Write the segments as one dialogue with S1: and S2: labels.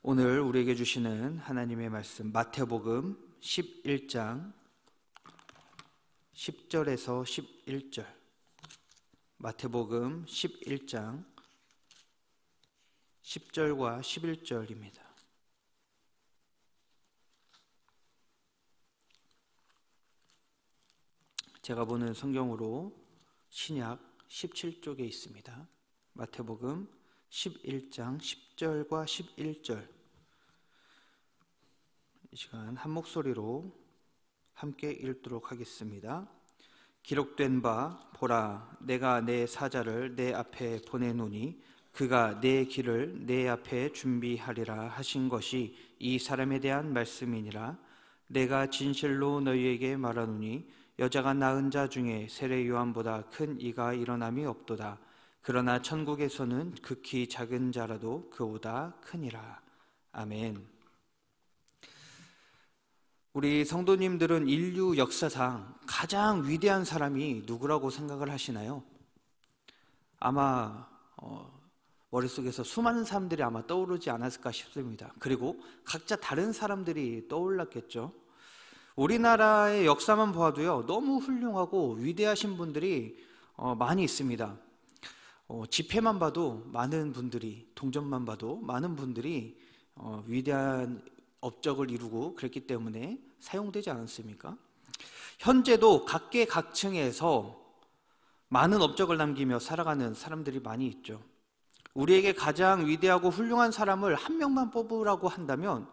S1: 오늘 우리에게 주시는 하나님의 말씀 마태복음 11장 10절에서 11절. 마태복음 11장 10절과 11절입니다. 제가 보는 성경으로 신약 17쪽에 있습니다. 마태복음 11장 10절과 11절. 이 시간 한 목소리로 함께 읽도록 하겠습니다. 기록된 바 보라, 내가 내 사자를 내 앞에 보내노니 그가 내 길을 내 앞에 준비하리라 하신 것이 이 사람에 대한 말씀이니라. 내가 진실로 너희에게 말하노니 여자가 낳은 자 중에 세례 요한보다 큰 이가 일어남이 없도다. 그러나 천국에서는 극히 작은 자라도 그보다 크니라. 아멘. 우리 성도님들은 인류 역사상 가장 위대한 사람이 누구라고 생각을 하시나요? 아마 머릿속에서 수많은 사람들이 아마 떠오르지 않았을까 싶습니다. 그리고 각자 다른 사람들이 떠올랐겠죠. 우리나라의 역사만 보아도요, 너무 훌륭하고 위대하신 분들이 많이 있습니다. 집회만 봐도 많은 분들이, 동전만 봐도 많은 분들이 위대한 업적을 이루고 그랬기 때문에 사용되지 않았습니까? 현재도 각계각층에서 많은 업적을 남기며 살아가는 사람들이 많이 있죠. 우리에게 가장 위대하고 훌륭한 사람을 한 명만 뽑으라고 한다면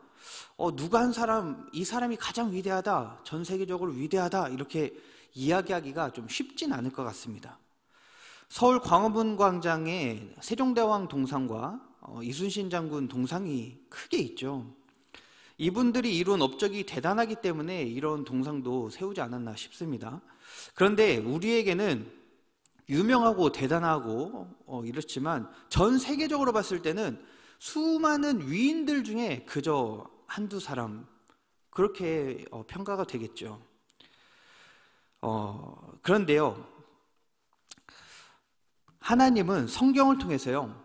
S1: 누가 한 사람, 이 사람이 가장 위대하다, 전 세계적으로 위대하다 이렇게 이야기하기가 좀 쉽진 않을 것 같습니다. 서울 광화문 광장에 세종대왕 동상과 이순신 장군 동상이 크게 있죠. 이분들이 이룬 업적이 대단하기 때문에 이런 동상도 세우지 않았나 싶습니다. 그런데 우리에게는 유명하고 대단하고 이렇지만 전 세계적으로 봤을 때는 수많은 위인들 중에 그저 한두 사람, 그렇게 평가가 되겠죠. 그런데요, 하나님은 성경을 통해서요,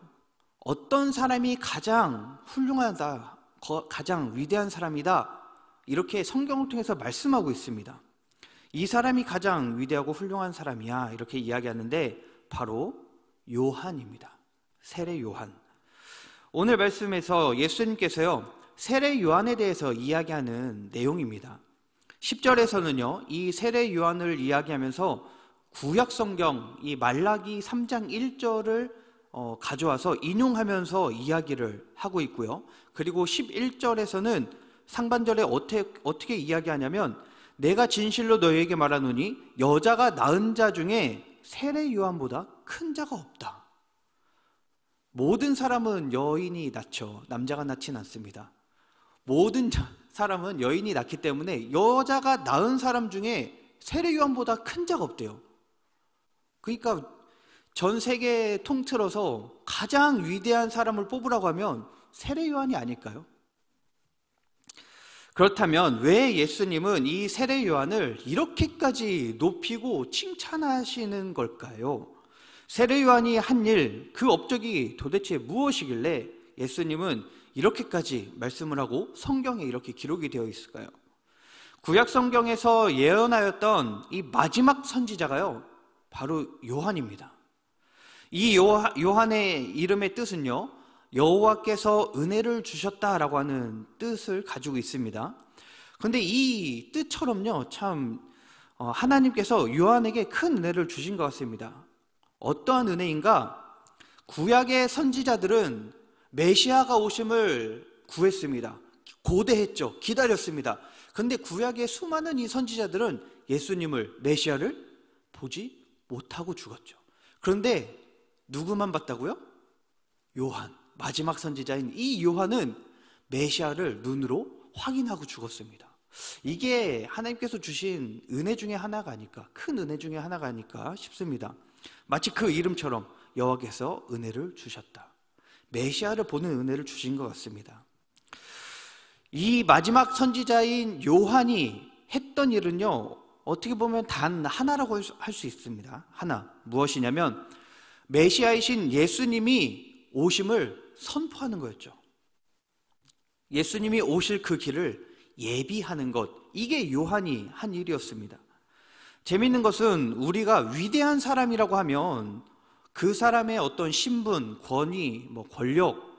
S1: 어떤 사람이 가장 훌륭하다, 가장 위대한 사람이다, 이렇게 성경을 통해서 말씀하고 있습니다. 이 사람이 가장 위대하고 훌륭한 사람이야, 이렇게 이야기하는데 바로 요한입니다. 세례 요한. 오늘 말씀에서 예수님께서요, 세례 요한에 대해서 이야기하는 내용입니다. 10절에서는요, 이 세례 요한을 이야기하면서 구약 성경 이 말라기 3장 1절을 가져와서 인용하면서 이야기를 하고 있고요. 그리고 11절에서는 상반절에 어떻게 이야기하냐면 내가 진실로 너희에게 말하노니 여자가 낳은 자 중에 세례 요한보다 큰 자가 없다. 모든 사람은 여인이 낳죠. 남자가 낳진 않습니다. 모든 사람은 여인이 낳기 때문에 여자가 낳은 사람 중에 세례 요한보다 큰 자가 없대요. 그러니까 전 세계 통틀어서 가장 위대한 사람을 뽑으라고 하면 세례 요한이 아닐까요? 그렇다면 왜 예수님은 이 세례 요한을 이렇게까지 높이고 칭찬하시는 걸까요? 세례 요한이 한 일, 그 업적이 도대체 무엇이길래 예수님은 이렇게까지 말씀을 하고 성경에 이렇게 기록이 되어 있을까요? 구약 성경에서 예언하였던 이 마지막 선지자가요, 바로 요한입니다. 이 요한의 이름의 뜻은요, 여호와께서 은혜를 주셨다라고 하는 뜻을 가지고 있습니다. 그런데 이 뜻처럼요, 참 하나님께서 요한에게 큰 은혜를 주신 것 같습니다. 어떠한 은혜인가? 구약의 선지자들은 메시아가 오심을 구했습니다. 고대했죠. 기다렸습니다. 그런데 구약의 수많은 이 선지자들은 예수님을, 메시아를 보지 못하고 죽었죠. 그런데 누구만 봤다고요? 요한, 마지막 선지자인 이 요한은 메시아를 눈으로 확인하고 죽었습니다. 이게 하나님께서 주신 은혜 중에 하나가 아닐까, 큰 은혜 중에 하나가 아닐까 싶습니다. 마치 그 이름처럼 여호와께서 은혜를 주셨다, 메시아를 보는 은혜를 주신 것 같습니다. 이 마지막 선지자인 요한이 했던 일은요, 어떻게 보면 단 하나라고 할 수 있습니다. 하나, 무엇이냐면 메시아이신 예수님이 오심을 선포하는 거였죠. 예수님이 오실 그 길을 예비하는 것, 이게 요한이 한 일이었습니다. 재미있는 것은 우리가 위대한 사람이라고 하면 그 사람의 어떤 신분, 권위, 권력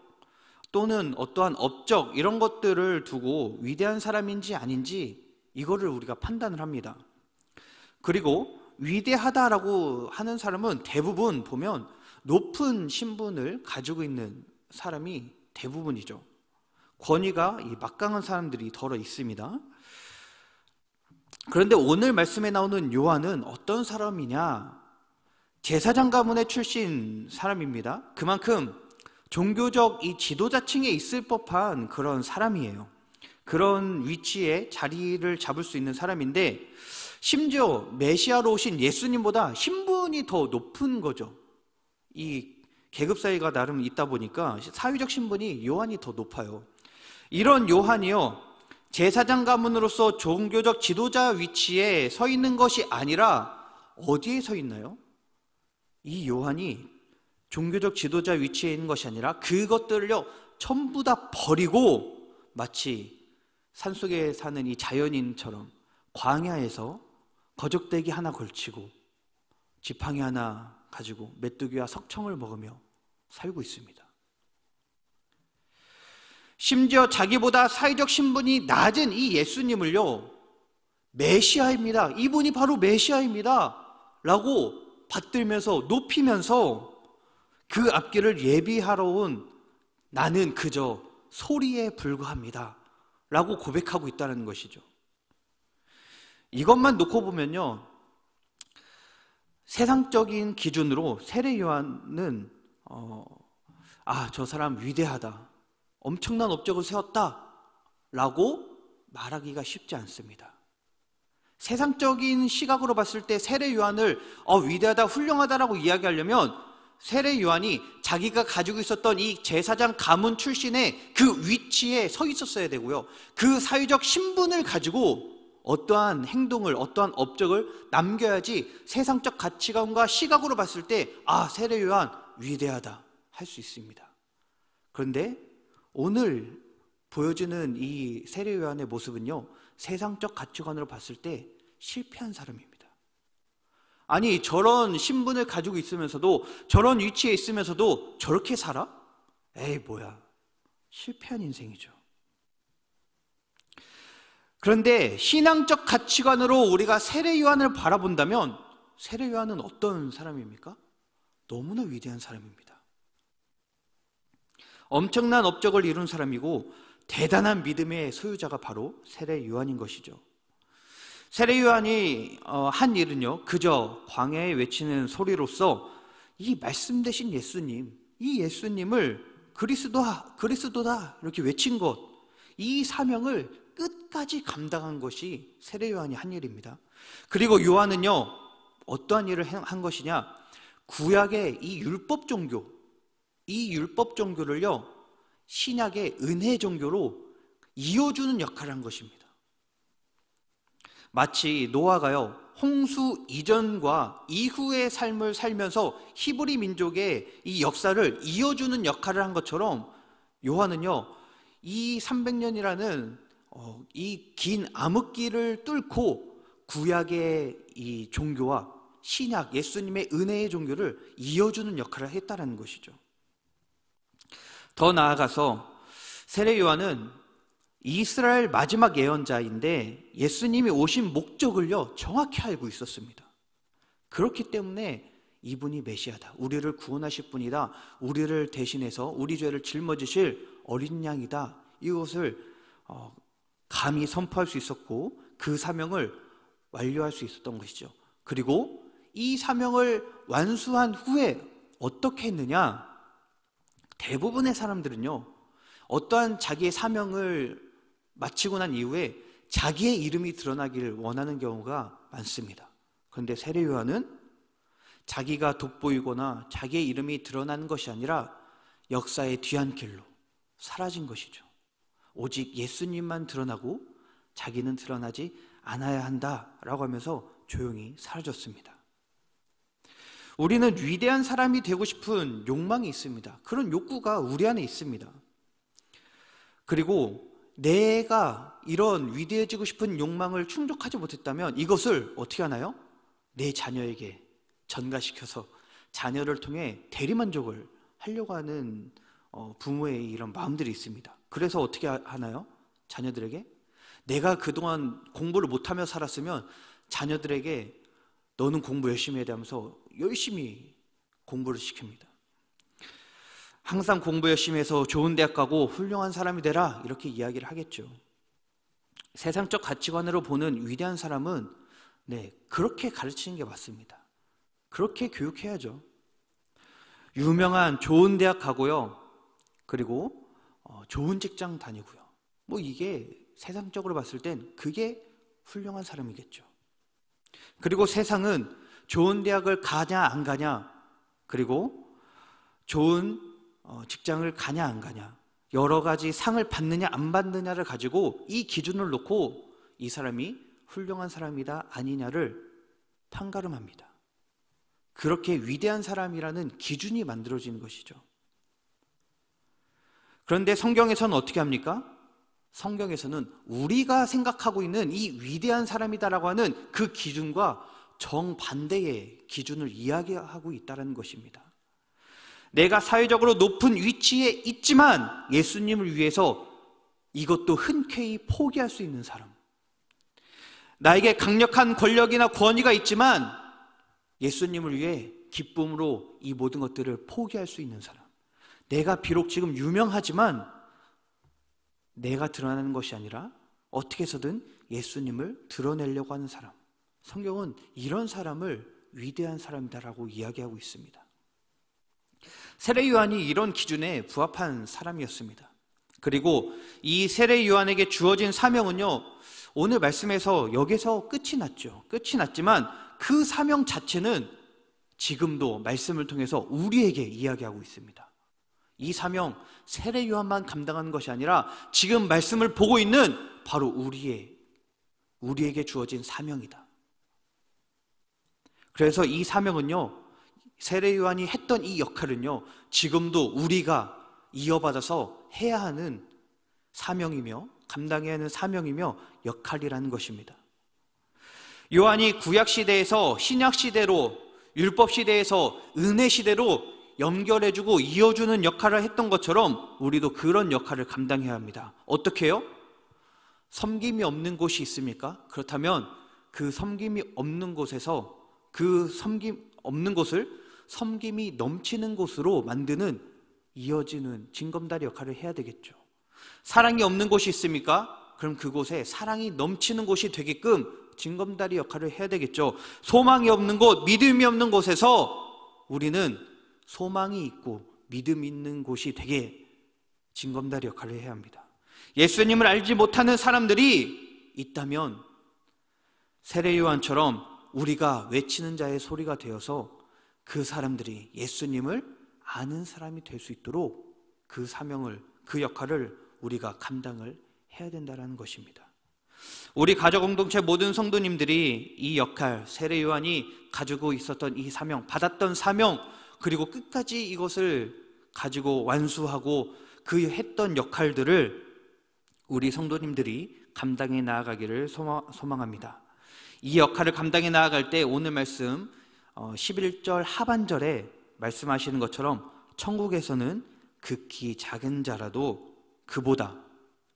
S1: 또는 어떠한 업적 이런 것들을 두고 위대한 사람인지 아닌지 이거를 우리가 판단을 합니다. 그리고 위대하다라고 하는 사람은 대부분 보면 높은 신분을 가지고 있는 사람이 대부분이죠. 권위가 막강한 사람들이 더러 있습니다. 그런데 오늘 말씀에 나오는 요한은 어떤 사람이냐? 제사장 가문의 출신 사람입니다. 그만큼 종교적 이 지도자층에 있을 법한 그런 사람이에요. 그런 위치에 자리를 잡을 수 있는 사람인데 심지어 메시아로 오신 예수님보다 신분이 더 높은 거죠. 이 계급 사이가 나름 있다 보니까 사회적 신분이 요한이 더 높아요. 이런 요한이요, 제사장 가문으로서 종교적 지도자 위치에 서 있는 것이 아니라 어디에 서 있나요? 이 요한이 종교적 지도자 위치에 있는 것이 아니라 그것들을요 전부 다 버리고 마치 산속에 사는 이 자연인처럼 광야에서 거적대기 하나 걸치고 지팡이 하나 가지고 메뚜기와 석청을 먹으며 살고 있습니다. 심지어 자기보다 사회적 신분이 낮은 이 예수님을요 메시아입니다, 이분이 바로 메시아입니다 라고 받들면서 높이면서 그 앞길을 예비하러 온 나는 그저 소리에 불과합니다 라고 고백하고 있다는 것이죠. 이것만 놓고 보면요, 세상적인 기준으로 세례 요한은 저 사람 위대하다, 엄청난 업적을 세웠다 라고 말하기가 쉽지 않습니다. 세상적인 시각으로 봤을 때 세례 요한을 위대하다, 훌륭하다라고 이야기하려면 세례 요한이 자기가 가지고 있었던 이 제사장 가문 출신의 그 위치에 서 있었어야 되고요, 그 사회적 신분을 가지고 어떠한 행동을, 어떠한 업적을 남겨야지 세상적 가치관과 시각으로 봤을 때 세례 요한 위대하다 할 수 있습니다. 그런데 오늘 보여주는 이 세례 요한의 모습은요, 세상적 가치관으로 봤을 때 실패한 사람입니다. 아니, 저런 신분을 가지고 있으면서도, 저런 위치에 있으면서도 저렇게 살아? 에이 뭐야, 실패한 인생이죠. 그런데 신앙적 가치관으로 우리가 세례 요한을 바라본다면 세례 요한은 어떤 사람입니까? 너무나 위대한 사람입니다. 엄청난 업적을 이룬 사람이고 대단한 믿음의 소유자가 바로 세례 요한인 것이죠. 세례 요한이 한 일은요, 그저 광야에 외치는 소리로서 이 말씀 되신 예수님, 이 예수님을 그리스도다 이렇게 외친 것, 이 사명을 끝까지 감당한 것이 세례 요한이 한 일입니다. 그리고 요한은요 어떠한 일을 한 것이냐, 구약의 이 율법 종교를요 신약의 은혜 종교로 이어주는 역할을 한 것입니다. 마치 노아가요 홍수 이전과 이후의 삶을 살면서 히브리 민족의 이 역사를 이어주는 역할을 한 것처럼 요한은요 이 300년이라는 이 긴 암흑기를 뚫고 구약의 이 종교와 신약 예수님의 은혜의 종교를 이어주는 역할을 했다는 것이죠. 더 나아가서 세례 요한은 이스라엘 마지막 예언자인데 예수님이 오신 목적을요 정확히 알고 있었습니다. 그렇기 때문에 이분이 메시아다, 우리를 구원하실 분이다, 우리를 대신해서 우리 죄를 짊어지실 어린 양이다, 이것을 감히 선포할 수 있었고 그 사명을 완료할 수 있었던 것이죠. 그리고 이 사명을 완수한 후에 어떻게 했느냐, 대부분의 사람들은요 어떠한 자기의 사명을 마치고 난 이후에 자기의 이름이 드러나기를 원하는 경우가 많습니다. 그런데 세례 요한은 자기가 돋보이거나 자기의 이름이 드러나는 것이 아니라 역사의 뒤안길로 사라진 것이죠. 오직 예수님만 드러나고 자기는 드러나지 않아야 한다라고 하면서 조용히 사라졌습니다. 우리는 위대한 사람이 되고 싶은 욕망이 있습니다. 그런 욕구가 우리 안에 있습니다. 그리고 내가 이런 위대해지고 싶은 욕망을 충족하지 못했다면 이것을 어떻게 하나요? 내 자녀에게 전가시켜서 자녀를 통해 대리만족을 하려고 하는 부모의 이런 마음들이 있습니다. 그래서 어떻게 하나요? 자녀들에게 내가 그동안 공부를 못하며 살았으면 자녀들에게 너는 공부 열심히 해야 돼 하면서 열심히 공부를 시킵니다. 항상 공부 열심히 해서 좋은 대학 가고 훌륭한 사람이 되라 이렇게 이야기를 하겠죠. 세상적 가치관으로 보는 위대한 사람은 그렇게 가르치는 게 맞습니다. 그렇게 교육해야죠. 유명한 좋은 대학 가고요. 그리고 좋은 직장 다니고요. 이게 세상적으로 봤을 땐 그게 훌륭한 사람이겠죠. 그리고 세상은 좋은 대학을 가냐 안 가냐, 그리고 좋은 직장을 가냐 안 가냐, 여러 가지 상을 받느냐 안 받느냐를 가지고 이 기준을 놓고 이 사람이 훌륭한 사람이다 아니냐를 판가름합니다. 그렇게 위대한 사람이라는 기준이 만들어지는 것이죠. 그런데 성경에서는 어떻게 합니까? 성경에서는 우리가 생각하고 있는 이 위대한 사람이다라고 하는 그 기준과 정반대의 기준을 이야기하고 있다는 것입니다. 내가 사회적으로 높은 위치에 있지만 예수님을 위해서 이것도 흔쾌히 포기할 수 있는 사람, 나에게 강력한 권력이나 권위가 있지만 예수님을 위해 기쁨으로 이 모든 것들을 포기할 수 있는 사람, 내가 비록 지금 유명하지만 내가 드러나는 것이 아니라 어떻게 해서든 예수님을 드러내려고 하는 사람, 성경은 이런 사람을 위대한 사람이다라고 이야기하고 있습니다. 세례 요한이 이런 기준에 부합한 사람이었습니다. 그리고 이 세례 요한에게 주어진 사명은요, 오늘 말씀에서 여기서 끝이 났죠. 끝이 났지만 그 사명 자체는 지금도 말씀을 통해서 우리에게 이야기하고 있습니다. 이 사명 세례 요한만 감당하는 것이 아니라 지금 말씀을 보고 있는 바로 우리에게 주어진 사명이다. 그래서 이 사명은요, 세례 요한이 했던 이 역할은요, 지금도 우리가 이어받아서 해야 하는 사명이며 감당해야 하는 사명이며 역할이라는 것입니다. 요한이 구약 시대에서 신약 시대로, 율법 시대에서 은혜 시대로 연결해주고 이어주는 역할을 했던 것처럼 우리도 그런 역할을 감당해야 합니다. 어떻게 해요? 섬김이 없는 곳이 있습니까? 그렇다면 그 섬김이 없는 곳에서 그 섬김 없는 곳을 섬김이 넘치는 곳으로 만드는, 이어지는 징검다리 역할을 해야 되겠죠. 사랑이 없는 곳이 있습니까? 그럼 그곳에 사랑이 넘치는 곳이 되게끔 징검다리 역할을 해야 되겠죠. 소망이 없는 곳, 믿음이 없는 곳에서 우리는 소망이 있고 믿음 있는 곳이 되게 징검다리 역할을 해야 합니다. 예수님을 알지 못하는 사람들이 있다면 세례 요한처럼 우리가 외치는 자의 소리가 되어서 그 사람들이 예수님을 아는 사람이 될 수 있도록 그 사명을, 그 역할을 우리가 감당을 해야 된다는 것입니다. 우리 가족 공동체 모든 성도님들이 이 역할, 세례 요한이 가지고 있었던 이 사명, 받았던 사명, 그리고 끝까지 이것을 가지고 완수하고 그 했던 역할들을 우리 성도님들이 감당해 나아가기를 소망합니다. 이 역할을 감당해 나아갈 때 오늘 말씀 11절 하반절에 말씀하시는 것처럼 천국에서는 극히 작은 자라도 그보다,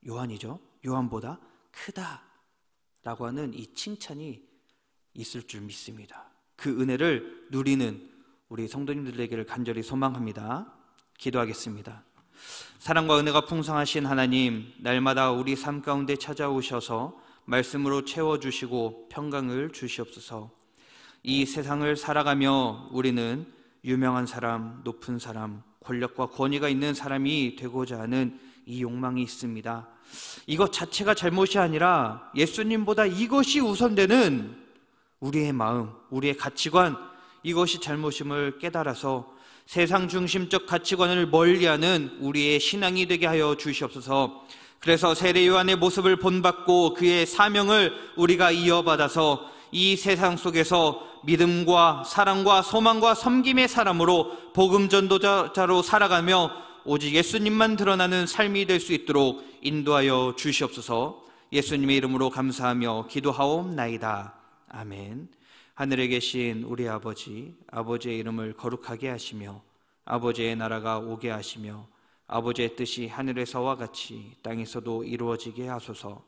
S1: 요한이죠, 요한보다 크다라고 하는 이 칭찬이 있을 줄 믿습니다. 그 은혜를 누리는 우리 성도님들 되기를 간절히 소망합니다. 기도하겠습니다. 사랑과 은혜가 풍성하신 하나님, 날마다 우리 삶 가운데 찾아오셔서 말씀으로 채워주시고 평강을 주시옵소서. 이 세상을 살아가며 우리는 유명한 사람, 높은 사람, 권력과 권위가 있는 사람이 되고자 하는 이 욕망이 있습니다. 이것 자체가 잘못이 아니라 예수님보다 이것이 우선되는 우리의 마음, 우리의 가치관, 이것이 잘못임을 깨달아서 세상 중심적 가치관을 멀리하는 우리의 신앙이 되게 하여 주시옵소서. 그래서 세례 요한의 모습을 본받고 그의 사명을 우리가 이어받아서 이 세상 속에서 믿음과 사랑과 소망과 섬김의 사람으로 복음 전도자로 살아가며 오직 예수님만 드러나는 삶이 될 수 있도록 인도하여 주시옵소서. 예수님의 이름으로 감사하며 기도하옵나이다. 아멘. 하늘에 계신 우리 아버지, 아버지의 이름을 거룩하게 하시며 아버지의 나라가 오게 하시며 아버지의 뜻이 하늘에서와 같이 땅에서도 이루어지게 하소서.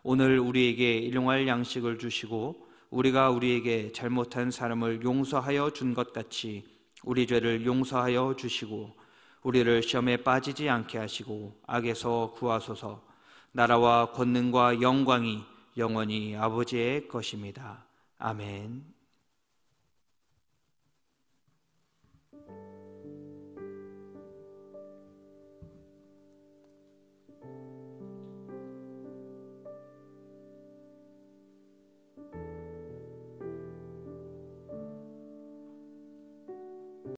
S1: 오늘 우리에게 일용할 양식을 주시고 우리가 우리에게 잘못한 사람을 용서하여 준 것 같이 우리 죄를 용서하여 주시고 우리를 시험에 빠지지 않게 하시고 악에서 구하소서. 나라와 권능과 영광이 영원히 아버지의 것입니다. 아멘.